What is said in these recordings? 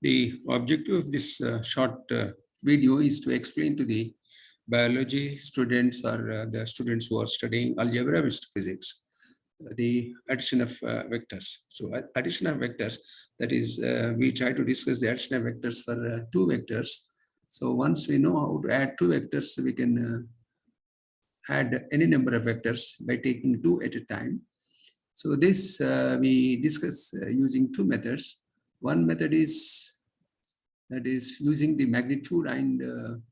The objective of this short video is to explain to the biology students or the students who are studying algebra-based physics the addition of vectors. So addition of vectors, that is, we try to discuss the addition of vectors for two vectors. So once we know how to add two vectors, we can add any number of vectors by taking two at a time. So this we discuss using two methods. One method is using the magnitude and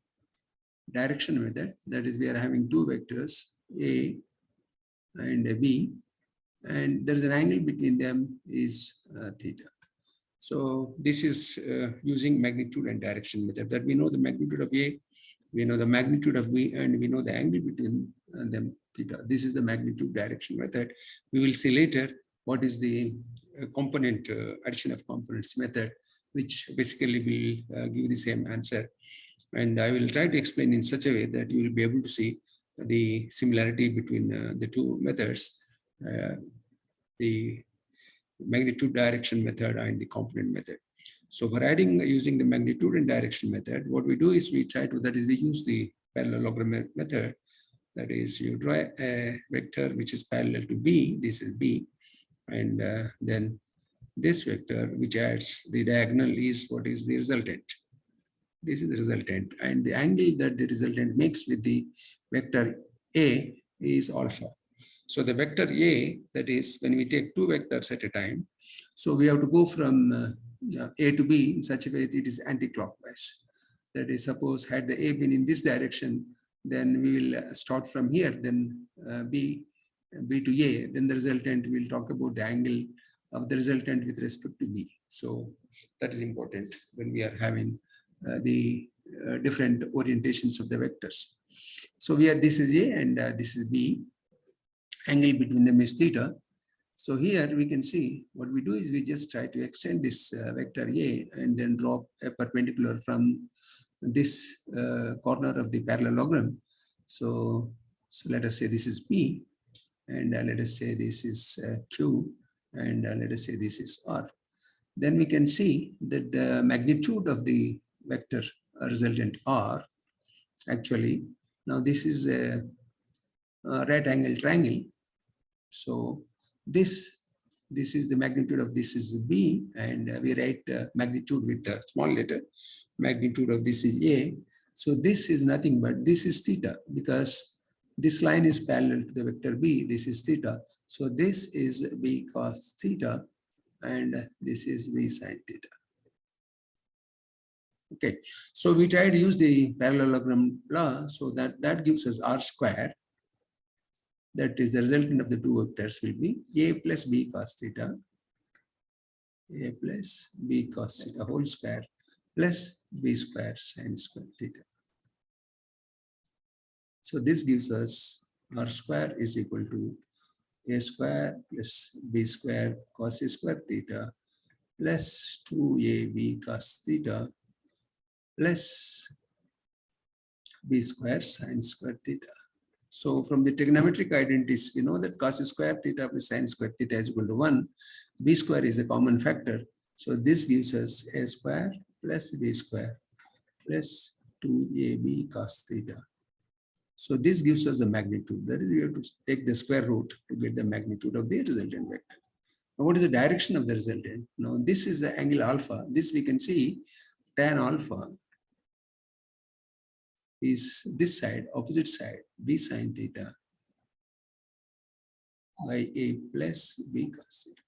direction method. That is, we are having two vectors A and B, and there is an angle between them is theta. So this is using magnitude and direction method, that we know the magnitude of A, we know the magnitude of B, and we know the angle between them, theta. This is the magnitude direction method. We will see later what is the component addition of components method, which basically will give the same answer. And I will try to explain in such a way that you will be able to see the similarity between the two methods, the magnitude direction method and the component method. So for adding using the magnitude and direction method, what we do is we try to, that is, we use the parallelogram method. That is, you draw a vector which is parallel to B, this is B, and then this vector which adds the diagonal is what is the resultant. This is the resultant, and the angle that the resultant makes with the vector A is alpha. So the vector A, that is, when we take two vectors at a time, so we have to go from A to B in such a way that it is anti-clockwise. That is, suppose had the A been in this direction, then we will start from here, then B to A, then the resultant, we'll talk about the angle of the resultant with respect to B. So that is important when we are having the different orientations of the vectors. So here this is A and this is B. Angle between them is theta. So here we can see what we do is we just try to extend this vector A and then drop a perpendicular from this corner of the parallelogram. So let us say this is P, and let us say this is Q, and let us say this is R. Then we can see that the magnitude of the vector resultant R, actually, now this is a right angle triangle. So this is the magnitude of this is B, and we write magnitude with a small letter. Magnitude of this is A. So this is nothing but this is theta, because this line is parallel to the vector B. This is theta. So this is B cos theta, and this is B sin theta. Okay, so we try to use the parallelogram law, so that gives us R square. That is, the resultant of the two vectors will be A plus B cos theta, A plus B cos theta whole square plus B square sin square theta. So this gives us R square is equal to A square plus B square cos square theta plus 2AB cos theta plus B square sin square theta. So from the trigonometric identities, we know that cos square theta plus sin square theta is equal to 1. B square is a common factor. So this gives us A square plus B square plus 2AB cos theta. So this gives us the magnitude. That is, we have to take the square root to get the magnitude of the resultant vector. Now, what is the direction of the resultant? Now, this is the angle alpha. This we can see tan alpha is this side, opposite side, B sin theta by A plus B cos theta.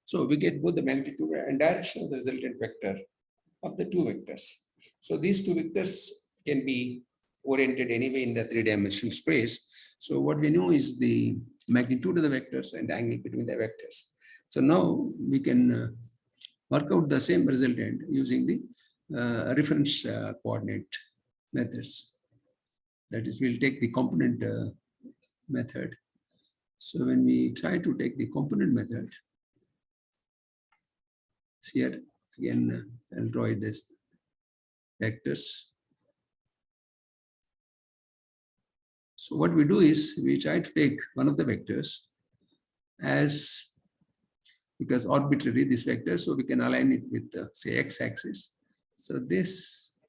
So we get both the magnitude and direction of the resultant vector of the two vectors. So these two vectors can be oriented anyway in the three-dimensional space. So what we know is the magnitude of the vectors and the angle between the vectors. So now we can work out the same resultant using the reference coordinate methods. That is, we'll take the component method. So when we try to take the component method, here again, I'll draw this vectors. So what we do is we try to take one of the vectors as because arbitrary this vector, so we can align it with say x-axis. So this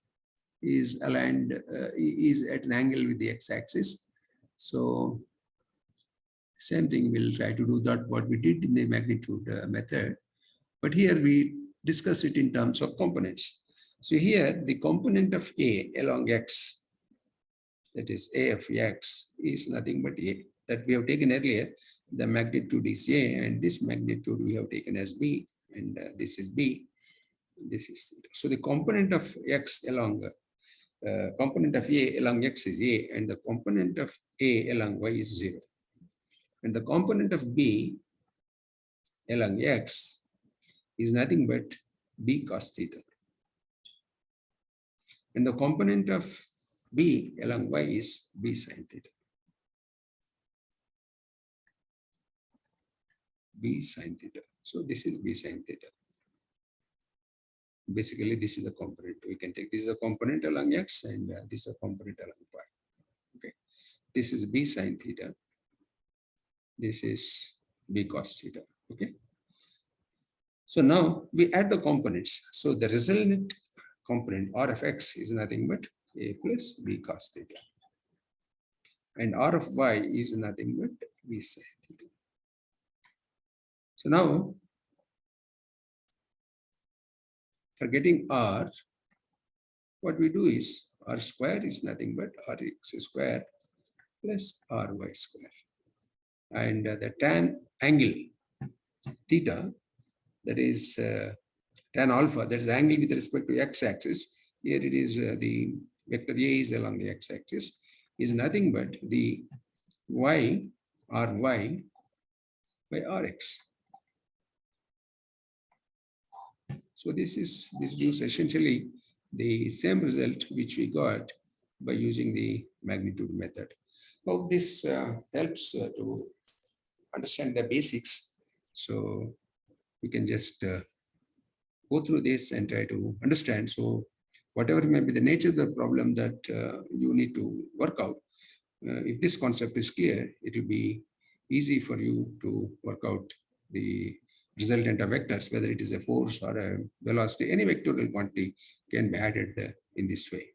is aligned, is at an angle with the x-axis. So same thing, we'll try to do that what we did in the magnitude method, but here we discuss it in terms of components. So here the component of A along x, that is A of x, is nothing but A that we have taken earlier. The magnitude is A, and this magnitude we have taken as B, and this is B. This is so the component of x along component of A along x is A, and the component of A along y is 0. And the component of B along x is nothing but B cos theta. And the component of B along y is B sin theta. B sin theta. So this is B sin theta. Basically, this is the component. We can take this is a component along x, and this is a component along y. Okay, this is B sin theta. This is B cos theta. Okay. So now we add the components. So the resultant component R of x is nothing but A plus B cos theta. And R of y is nothing but B sin theta. So now, for getting R, what we do is R square is nothing but Rx square plus Ry square. And the tan angle theta, that is tan alpha, that is the angle with respect to x-axis. Here it is the vector A is along the x-axis, is nothing but the y Ry by Rx. So this gives essentially the same result which we got by using the magnitude method. Hope this helps to understand the basics. So we can just go through this and try to understand. So whatever may be the nature of the problem that you need to work out, if this concept is clear, it will be easy for you to work out the resultant of vectors, whether it is a force or a velocity. Any vectorial quantity can be added in this way.